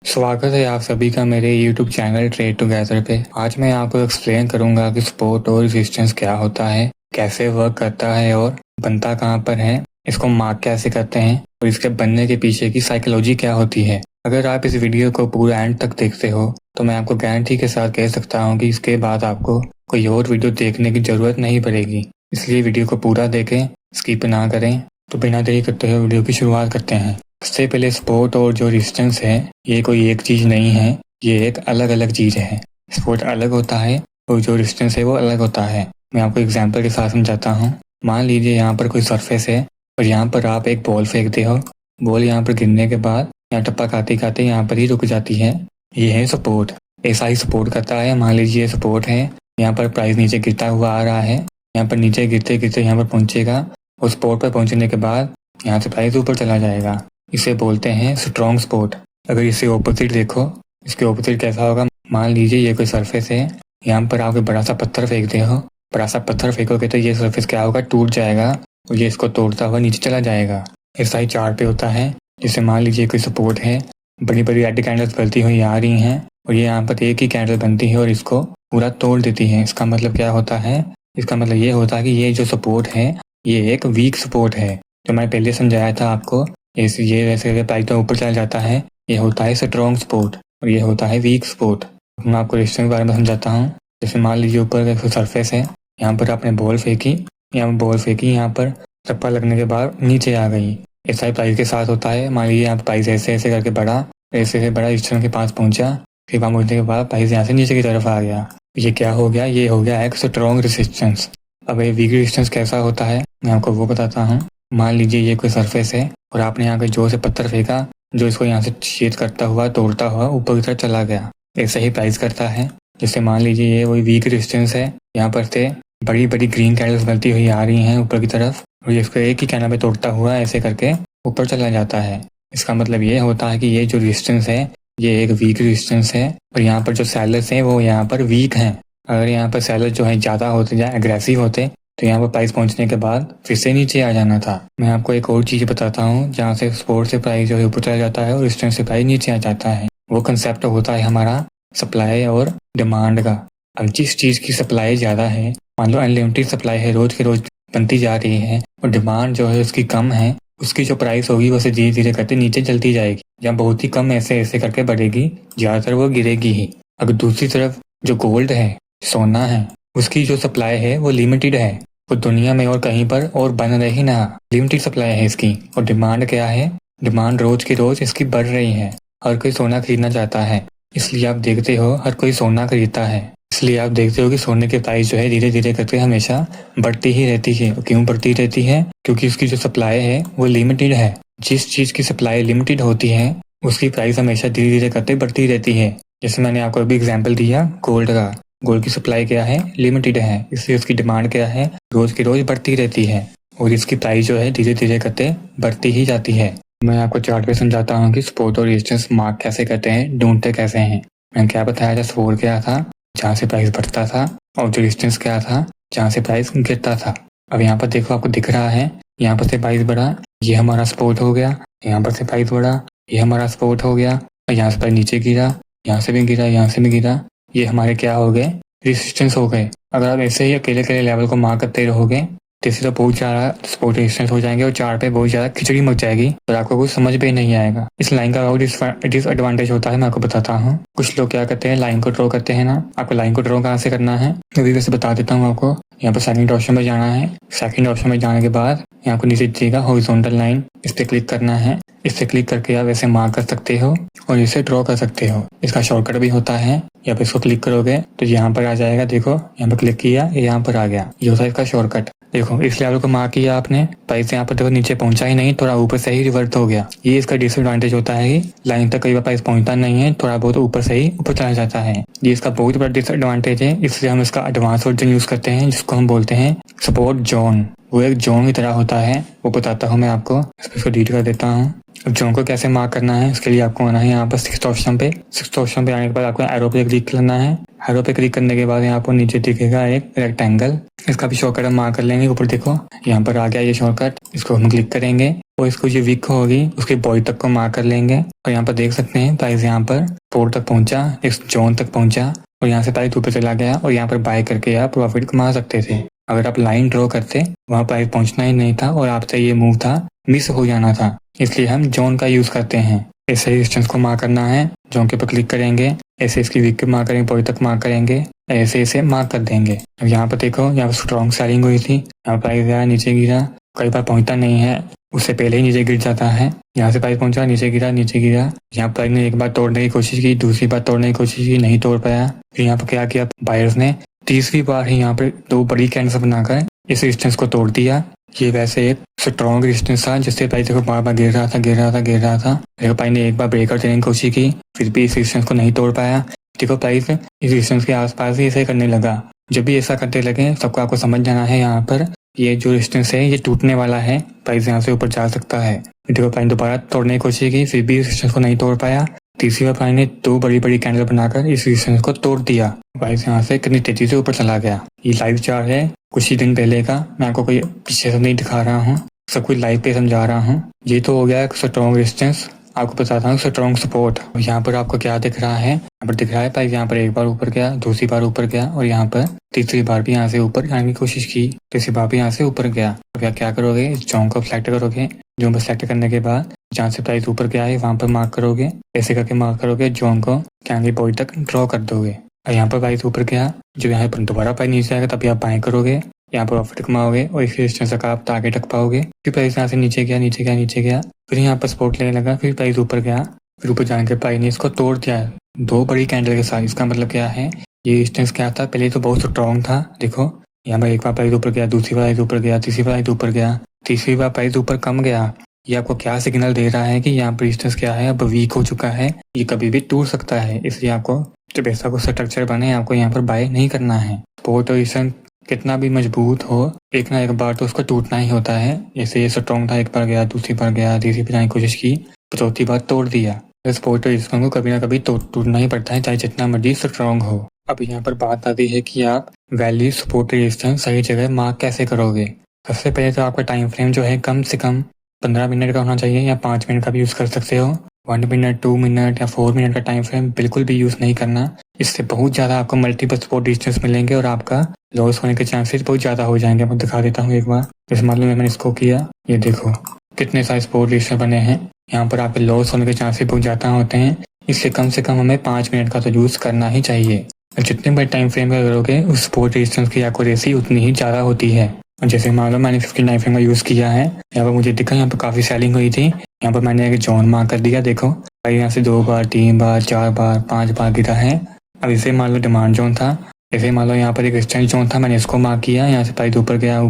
स्वागत है आप सभी का मेरे YouTube चैनल ट्रेड टुगेदर पे। आज मैं आपको एक्सप्लेन करूंगा कि सपोर्ट और रेजिस्टेंस क्या होता है, कैसे वर्क करता है और बनता कहाँ पर है, इसको मार्क कैसे करते हैं और इसके बनने के पीछे की साइकोलॉजी क्या होती है। अगर आप इस वीडियो को पूरा एंड तक देखते हो तो मैं आपको गारंटी के साथ कह सकता हूँ कि इसके बाद आपको कोई और वीडियो देखने की ज़रूरत नहीं पड़ेगी। इसलिए वीडियो को पूरा देखें, स्किप ना करें। तो बिना देरी करते हुए वीडियो की शुरुआत करते हैं। सबसे पहले सपोर्ट और जो रेजिस्टेंस है ये कोई एक चीज़ नहीं है, ये एक अलग अलग चीज़ है। सपोर्ट अलग होता है और जो रेजिस्टेंस है वो अलग होता है। मैं आपको एग्जांपल के साथ समझाता हूँ। मान लीजिए यहाँ पर कोई सरफेस है और यहाँ पर आप एक बॉल फेंकते हो। बॉल यहाँ पर गिरने के बाद यहाँ टप्पा खाते खाते यहाँ पर ही रुक जाती है। ये है सपोर्ट। ऐसा ही सपोर्ट करता है। मान लीजिए ये सपोर्ट है, यहाँ पर प्राइस नीचे गिरता हुआ आ रहा है, यहाँ पर नीचे गिरते गिरते यहाँ पर पहुँचेगा और सपोर्ट पर पहुँचने के बाद यहाँ से प्राइस ऊपर चला जाएगा। इसे बोलते हैं स्ट्रॉन्ग सपोर्ट। अगर इसे ऑपोजिट देखो, इसके ऑपोजिट कैसा होगा। मान लीजिए ये कोई सरफेस है, यहाँ पर आप बड़ा सा पत्थर फेंकते हो। बड़ा सा पत्थर फेंकोगे तो ये सरफेस क्या होगा, टूट जाएगा और ये इसको तोड़ता हुआ नीचे चला जाएगा। ऐसा ही चार्ट पे होता है। जैसे मान लीजिए कोई सपोर्ट है, बड़ी बड़ी रेड कैंडल्स बनती हुई आ रही हैं और ये यहाँ पर एक ही कैंडल बनती है और इसको पूरा तोड़ देती है। इसका मतलब क्या होता है, इसका मतलब ये होता है कि ये जो सपोर्ट है ये एक वीक सपोर्ट है। जो मैं पहले समझाया था आपको, ये वैसे प्राइस तो ऊपर चला जाता है, ये होता है स्ट्रॉन्ग सपोर्ट और ये होता है वीक सपोर्ट। मैं आपको रेजिस्टेंस के बारे में समझाता हूँ। जैसे मान लीजिए ऊपर एक सरफेस है, यहाँ पर आपने बॉल फेंकी, यहाँ पर टप्पा लगने के बाद नीचे आ गई। ऐसा ही प्राइस के साथ होता है। मान लीजिए यहाँ प्राइस ऐसे ऐसे करके बढ़ा, ऐसे बड़ा रेजिस्टेंस के पास पहुंचा, फिर वहाँ पहुंचने के बाद प्राइस यहाँ से नीचे की तरफ आ गया। ये क्या हो गया, ये हो गया एक स्ट्रॉन्ग रेजिस्टेंस। अब ये वीक रेजिस्टेंस कैसा होता है मैं आपको वो बताता हूँ। मान लीजिए ये कोई सरफेस है और आपने यहाँ पे जोर से पत्थर फेंका जो इसको यहाँ से छेद करता हुआ तोड़ता हुआ ऊपर की तरफ चला गया। ऐसा ही प्राइस करता है। जैसे मान लीजिए ये वही वीक रेजिस्टेंस है, यहाँ पर से बड़ी बड़ी ग्रीन कैंडल्स बनती हुई आ रही हैं ऊपर की तरफ और ये इसको एक ही कैंडल पे तोड़ता हुआ ऐसे करके ऊपर चला जाता है। इसका मतलब ये होता है कि ये जो रेजिस्टेंस है ये एक वीक रेजिस्टेंस है और यहाँ पर जो सेलर्स हैं वो यहाँ पर वीक हैं। अगर यहाँ पर सेलर जो है ज़्यादा होते या एग्रेसिव होते तो यहाँ पर प्राइस पहुँचने के बाद फिर से नीचे आ जाना था। मैं आपको एक और चीज़ बताता हूँ जहाँ से सपोर्ट से प्राइस जो है ऊपर चला जाता है और रेजिस्टेंस से प्राइस नीचे आ जाता है। वो कंसेप्ट होता है हमारा सप्लाई और डिमांड का। अब जिस चीज़ की सप्लाई ज़्यादा है, मान लो अनलिमिटेड सप्लाई है, रोज़ के रोज़ बनती जा रही है और डिमांड जो है उसकी कम है, उसकी जो प्राइस होगी वो धीरे धीरे करके नीचे चलती जाएगी या बहुत ही कम ऐसे ऐसे करके बढ़ेगी, ज़्यादातर वो गिरेगी ही। अगर दूसरी तरफ जो गोल्ड है, सोना है, उसकी जो सप्लाई है वो लिमिटेड है, वो दुनिया में और कहीं पर और बन रही ना, लिमिटेड सप्लाई है इसकी। और डिमांड क्या है, डिमांड रोज की रोज इसकी बढ़ रही है। हर कोई सोना खरीदना चाहता है, इसलिए आप देखते हो हर कोई सोना खरीदता है। इसलिए आप देखते हो कि सोने की प्राइस जो है धीरे धीरे करके हमेशा बढ़ती ही रहती है। क्यों बढ़ती रहती है, क्योंकि उसकी जो सप्लाई है वो लिमिटेड है। जिस चीज़ की सप्लाई लिमिटेड होती है उसकी प्राइस हमेशा धीरे धीरे करते बढ़ती रहती है। जैसे मैंने आपको अभी एग्जाम्पल दिया गोल्ड का। गोल्ड की सप्लाई क्या है, लिमिटेड है, इसलिए उसकी डिमांड क्या है, रोज की रोज बढ़ती रहती है और इसकी प्राइस जो है धीरे धीरे करते बढ़ती ही जाती है। मैं आपको चार्ट पे समझाता हूँ कि सपोर्ट और रेजिस्टेंस मार्क कैसे करते हैं, ढूंढते कैसे हैं। मैंने क्या बताया था, सपोर्ट क्या था जहाँ से प्राइस बढ़ता था और जो रेजिस्टेंस क्या था जहाँ से प्राइस गिरता था। अब यहाँ पर देखो आपको दिख रहा है, यहाँ पर से प्राइस बढ़ा, ये हमारा सपोर्ट हो गया, यहाँ पर से प्राइस बढ़ा, ये हमारा सपोर्ट हो गया और यहाँ से प्राइस नीचे गिरा, यहाँ से भी गिरा, यहाँ से भी गिरा, ये हमारे क्या हो गए, रेजिस्टेंस हो गए। अगर आप ऐसे ही अकेले अकेले लेवल को मार्क करते रहोगे तो इससे तो बहुत ज़्यादा सपोर्ट रेजिस्टेंस हो जाएंगे और चार्ट पे बहुत ज़्यादा खिचड़ी मच जाएगी और आपको कुछ समझ में ही नहीं आएगा। इस लाइन का और डिसएडवांटेज होता है, मैं आपको बताता हूँ। कुछ लोग क्या करते हैं, लाइन को ड्रॉ करते हैं ना। आपको लाइन को ड्रॉ कहाँ से करना है अभी वैसे बता देता हूँ आपको। यहाँ पर सेकंड ऑप्शन में जाना है, सेकंड ऑप्शन में जाने के बाद यहाँ को नीचे दिखेगा हॉरिजॉन्टल लाइन, इस पर क्लिक करना है। इस पर क्लिक करके आप ऐसे मार्क कर सकते हो और इसे ड्रॉ कर सकते हो। इसका शॉर्टकट भी होता है, यहाँ पे इसको क्लिक करोगे तो यहाँ पर आ जाएगा। देखो यहाँ पर क्लिक किया, ये यहाँ पर आ गया, ये होता है इसका शॉर्टकट। देखो इस लेवल को मार्क किया आपने, प्राइस यहाँ पर देखो नीचे पहुंचा ही नहीं, थोड़ा ऊपर से ही रिवर्ट हो गया। ये इसका डिसएडवांटेज होता है कि लाइन तक कई बार प्राइस पहुंचता नहीं है, थोड़ा बहुत ऊपर से ही ऊपर चला जाता है। ये इसका बहुत बड़ा डिसएडवांटेज है, इसलिए हम इसका एडवांस वर्जन यूज करते हैं जिसको हम बोलते हैं सपोर्ट जोन। वो एक जोन की तरह होता है, वो बताता हूँ मैं आपको। इसको डिलीट कर देता हूँ। अब जोन को कैसे मार्क करना है उसके लिए आपको आना है यहाँ पर सिक्स्थ ऑप्शन पे आने के बाद आपको एरो पे क्लिक करना है। एरो पे क्लिक करने के बाद यहाँ पर नीचे दिखेगा एक रेक्टेंगल, इसका भी शॉर्टकट हम मार्क कर लेंगे। ऊपर देखो यहाँ पर आ गया ये शॉर्टकट, इसको हम क्लिक करेंगे। और इसको जो वीक होगी उसके बॉडी तक को मार्क कर लेंगे। और यहाँ पर देख सकते हैं प्राइस यहाँ पर पोर्ट तक पहुंचा, इस जोन तक पहुंचा और यहाँ से प्राइस ऊपर चला गया और यहाँ पर बाय करके आप प्रॉफिट कमा सकते थे। अगर आप लाइन ड्रॉ करते वहाँ प्राइस पहुंचना ही नहीं था और आपसे ये मूव था मिस हो जाना था, इसलिए हम जोन का यूज करते हैं। ऐसे ही डिस्टेंस को मार्क करना है, जोन के ऊपर क्लिक करेंगे, ऐसे इसकी वीक के मार्क करेंगे, बॉडी तक मार्क करेंगे, ऐसे ऐसे मार्क कर देंगे। अब यहाँ पर देखो यहाँ पर स्ट्रॉन्ग सेलिंग हुई थी, यहाँ प्राइस आया नीचे गिरा, कई बार पहुंचता नहीं है, उससे पहले ही नीचे गिर जाता है। यहाँ से प्राइस पहुंचा, नीचे गिरा नीचे गिरा, यहाँ प्राइस ने एक बार तोड़ने की कोशिश की, दूसरी बार तोड़ने की कोशिश की, नहीं तोड़ पाया। फिर यहाँ पर क्या किया बायर्स ने, तीसरी बार ही यहाँ पर दो बड़ी कैंडल्स बनाकर इस रेजिस्टेंस को तोड़ दिया। ये वैसे एक स्ट्रॉन्ग रेजिस्टेंस था जिससे प्राइस देखो बार बार गिर रहा था देखो प्राइस ने एक बार ब्रेकर देने की कोशिश की, फिर भी इस रेजिस्टेंस को नहीं तोड़ पाया। देखो प्राइस इस रेजिस्टेंस के आसपास ही ऐसे करने लगा। जब भी ऐसा करते लगे सबको आपको समझ जाना है यहाँ पर ये जो रेजिस्टेंस है ये टूटने वाला है, प्राइस यहाँ से ऊपर जा सकता है। देखो प्राइस दोबारा तोड़ने की कोशिश की, फिर भी रेजिस्टेंस को नहीं तोड़ पाया। तीसरी बार प्राइस ने दो बड़ी बड़ी कैंडल बनाकर इस रेजिस्टेंस को तोड़ दिया। प्राइस यहाँ से कितनी तेजी से ऊपर चला गया। ये लाइव चार्ट है कुछ ही दिन पहले का, मैं आपको कोई पीछे से नहीं दिखा रहा हूँ, सब कुछ लाइव पे समझा रहा हूँ। ये तो हो गया एक स्ट्रॉन्ग रेजिस्टेंस, आपको बताता हूँ स्ट्रॉन्ग सपोर्ट। यहाँ पर आपको क्या दिख रहा है, यहाँ पर दिख रहा है प्राइस यहाँ पर एक बार ऊपर गया, दूसरी बार ऊपर गया और यहाँ पर तीसरी बार भी यहाँ से ऊपर जाने की कोशिश की, तीसरी बार भी यहाँ से ऊपर गया। तो क्या करोगे, जोन को सिलेक्ट करोगे, जोन को सिलेक्ट करने के बाद जहाँ से प्राइस ऊपर गया है वहाँ पर मार्क करोगे, ऐसे करके मार्क करोगे, जोन को कैंडल बॉडी तक ड्रॉ कर दोगे। और यहाँ पर प्राइस ऊपर गया, जब यहाँ पर दोबारा प्राइस नीचे आएगा तभी आप बाय करोगे, यहाँ पर प्रॉफिट कमाओगे और इस रेजिस्टेंस तक आप टारगेट रख पाओगे। फिर प्राइस यहाँ से नीचे गया, फिर यहाँ पर सपोर्ट लेने लगा, फिर प्राइस ऊपर गया, फिर ऊपर जाने के प्राइस ने इसको तोड़ दिया दो बड़ी कैंडल के साथ। इसका मतलब क्या है, ये रेजिस्टेंस क्या था, पहले तो बहुत स्ट्रॉन्ग था। देखो यहाँ पर एक बार प्राइस ऊपर गया, दूसरी बार प्राइस ऊपर गया, तीसरी बार प्राइस ऊपर गया, तीसरी बार प्राइस ऊपर कम गया। ये आपको क्या सिग्नल दे रहा है कि यहाँ पर रेजिस्टेंस क्या है, अब वीक हो चुका है, ये कभी भी टूट सकता है। इसलिए आपको जब ऐसा कुछ स्ट्रक्चर बने आपको यहाँ पर बाय नहीं करना है। सपोर्ट और रेजिस्टेंस कितना भी मजबूत हो, एक ना एक बार तो उसको टूटना ही होता है। जैसे ये स्ट्रॉन्ग था, एक बार गया, दूसरी बार गया, तीसरी बार जाने की कोशिश की, चौथी बार तोड़ दिया। सपोर्ट और रेजिस्टेंस को कभी ना कभी टूटना ही पड़ता है, चाहे जितना मर्जी स्ट्रॉन्ग हो। अब यहाँ पर बात आती है कि आप वैल्यू सपोर्ट रेजिस्टेंस सही जगह मार्क कैसे करोगे। सबसे पहले तो आपका टाइम फ्रेम जो है कम से कम 15 मिनट का होना चाहिए, या 5 मिनट का भी यूज़ कर सकते हो। 1 मिनट, 2 मिनट या 4 मिनट का टाइम फ्रेम बिल्कुल भी यूज़ नहीं करना। इससे बहुत ज़्यादा आपको मल्टीपल सपोर्ट रेजिस्टेंस मिलेंगे और आपका लॉस होने के चांसेस बहुत ज़्यादा हो जाएंगे। मैं दिखा देता हूँ एक बार। जैसे मान लो मैंने इसको किया, ये देखो कितने सारे सपोर्ट रेजिस्टेंस बने हैं। यहाँ पर आपके लॉस होने के चांसेस बहुत ज़्यादा होते हैं, इससे कम से कम हमें 5 मिनट का तो यूज़ करना ही चाहिए। और जितने बड़े टाइम फ्रेम का करोगे उस सपोर्ट रेजिस्टेंस की एक्यूरेसी उतनी ही ज़्यादा होती है। और जैसे मान लो मैंने 59 फ्रेम का यूज़ किया है, यहाँ पर मुझे दिखा यहाँ पर काफ़ी सेलिंग हुई थी। यहाँ पर मैंने एक जोन मार्क कर दिया, देखो यहाँ से 2 बार, 3 बार, 4 बार, 5 बार गिरा है। अब इसे मान लो डिमांड जोन था, जैसे मान लो यहाँ पर एक रेजिस्टेंस जोन था, मैंने इसको मार्क किया, यहाँ से प्राइस ऊपर गया,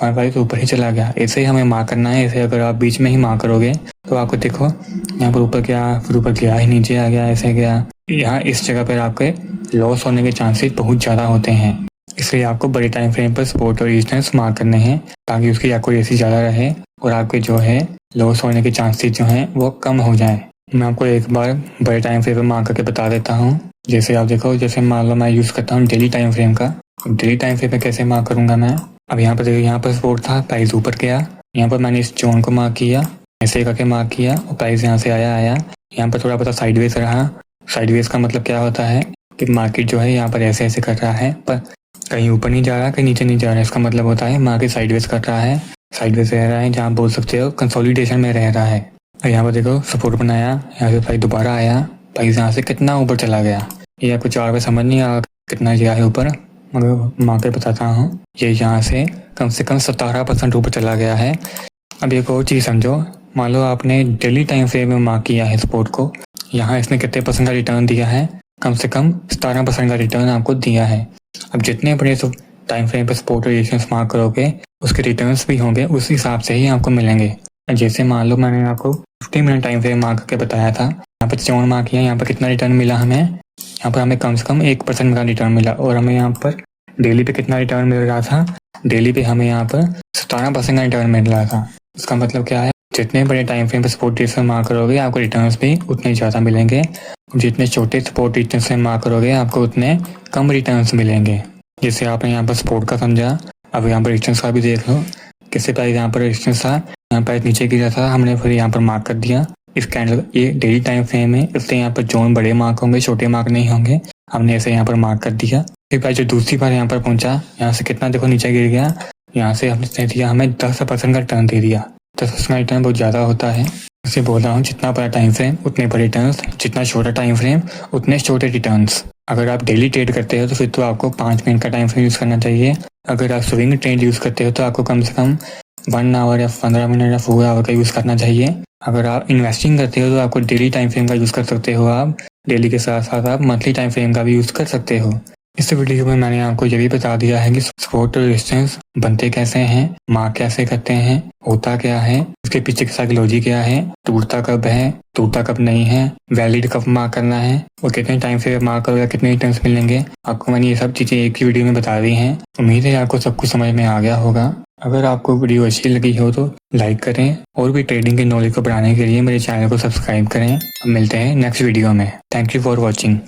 प्राइस ऊपर ही चला गया। ऐसे ही हमें मार्क करना है। ऐसे अगर आप बीच में ही मार्क करोगे तो आपको देखो यहाँ पर ऊपर गया, फिर ऊपर गया ही, नीचे आ गया, ऐसे गया, यहाँ इस जगह पर आपके लॉस होने के चांसेस बहुत ज़्यादा होते हैं। इसलिए आपको बड़े टाइम फ्रेम पर सपोर्ट और रेजिस्टेंस मार्क करने हैं ताकि उसकी एक्यूरेसी ज़्यादा रहे और आपके जो है लॉस होने के चांसेस जो हैं वो कम हो जाएं। मैं आपको एक बार बड़े टाइम फ्रेम पर मार्क करके बता देता हूँ। जैसे आप देखो, जैसे मान लो मैं यूज़ करता हूँ डेली टाइम फ्रेम का। डेली टाइम फ्रेम पे कैसे मार्क करूँगा मैं, अब यहाँ पर देखो, यहाँ पर सपोर्ट था, प्राइस ऊपर गया, यहाँ पर मैंने इस जोन को मार्क किया, ऐसे करके मार्क किया और प्राइस यहाँ से आया, यहाँ पर थोड़ा बहुत साइडवेज रहा। साइडवेज का मतलब क्या होता है कि मार्केट जो है यहाँ पर ऐसे ऐसे कर रहा है, पर कहीं ऊपर नहीं जा रहा, कहीं नीचे नहीं जा रहा। इसका मतलब होता है मार्केट साइडवेज कर रहा है, साइडवेज रह रहा है, जहाँ बोल सकते हो कंसोलिडेशन में रह रहा है। और यहाँ पर देखो सपोर्ट बनाया, यहाँ से प्राइस दोबारा आया, प्राइस यहाँ से कितना ऊपर चला गया, ये आपको 4 पे समझ नहीं आया कितना गया है ऊपर, मगर मार्केट बताता हूँ। ये यहाँ से कम 17% ऊपर चला गया है। अब एक और चीज़ समझो, मान लो आपने डेली टाइम फ्रेम में मार्क किया है सपोर्ट को, यहाँ इसने कितने % का रिटर्न दिया है, कम से कम 17% का रिटर्न आपको दिया है। अब जितने बड़े टाइम फ्रेम पर सपोर्ट और रेजिस्टेंस मार्क करोगे उसके रिटर्न्स भी होंगे उस हिसाब से ही आपको मिलेंगे। जैसे मान लो मैंने आपको 50 मिनट टाइम फ्रेम मार्क करके बताया था, यहाँ पर 54 मार्क किया, यहाँ पर कितना रिटर्न मिला हमें, यहाँ पर हमें कम से कम 1% का रिटर्न मिला। और हमें यहाँ पर डेली पे कितना रिटर्न मिल रहा था, डेली पे हमें यहाँ पर 17% का रिटर्न मिल रहा था। इसका मतलब क्या है, जितने बड़े टाइम फ्रेम पर सपोर्ट रेजिस्टेंस मार्क करोगे आपको रिटर्न्स भी उतने ज़्यादा मिलेंगे, जितने छोटे सपोर्ट रेजिस्टेंस में मार्क करोगे आपको उतने कम रिटर्न्स मिलेंगे। जैसे आपने यहाँ पर सपोर्ट का समझा, अब यहाँ पर रेजिस्टेंस का भी देख लो, किससे प्राइस यहाँ पर रेजिस्टेंस था, यहाँ यहाँ पर नीचे गिरा था, हमने फिर यहाँ पर मार्क कर दिया। इस कैंडल ये डेली टाइम फ्रेम है, इसलिए यहाँ पर जोन बड़े मार्क होंगे, छोटे मार्क नहीं होंगे। हमने ऐसे यहाँ पर मार्क कर दिया। फिर भाई जो दूसरी बार यहाँ पर पहुंचा, यहाँ से कितना देखो नीचे गिर गया। यहाँ से हमने दिया, हमें 10% का टर्न दे दिया। 10% का रिटर्न बहुत ज़्यादा होता है। उसे बोल रहा हूँ जितना बड़ा टाइम फ्रेम उतने बड़े रिटर्न्स, जितना छोटा टाइम फ्रेम उतने छोटे रिटर्न्स। अगर आप डेली ट्रेड करते हो तो फिर तो आपको 5 मिनट का टाइम फ्रेम यूज़ करना चाहिए। अगर आप स्विंग ट्रेड यूज़ करते हो तो आपको कम से कम 1 आवर या 15 मिनट या 4 आवर का यूज़ करना चाहिए। अगर आप इन्वेस्टिंग करते हो तो आपको डेली टाइम फ्रेम का यूज़ कर सकते हो। आप डेली के साथ साथ आप मंथली टाइम फ्रेम का भी यूज़ कर सकते हो। इस वीडियो में मैंने आपको ये भी बता दिया है कि सपोर्ट और रेजिस्टेंस बनते कैसे हैं, मार्क कैसे करते हैं, होता क्या है, उसके पीछे की साइकोलॉजी क्या है, टूटता कब है, टूटता कब नहीं है, वैलिड कब मार्क करना है और कितने टाइम से मार्क करोगे, कितने रिटर्न्स मिलेंगे। आपको मैंने ये सब चीज़ें एक ही वीडियो में बता दी हैं। उम्मीद है आपको सब कुछ समझ में आ गया होगा। अगर आपको वीडियो अच्छी लगी हो तो लाइक करें और भी ट्रेडिंग के नॉलेज को बढ़ाने के लिए मेरे चैनल को सब्सक्राइब करें। अब मिलते हैं नेक्स्ट वीडियो में। Thank you for watching.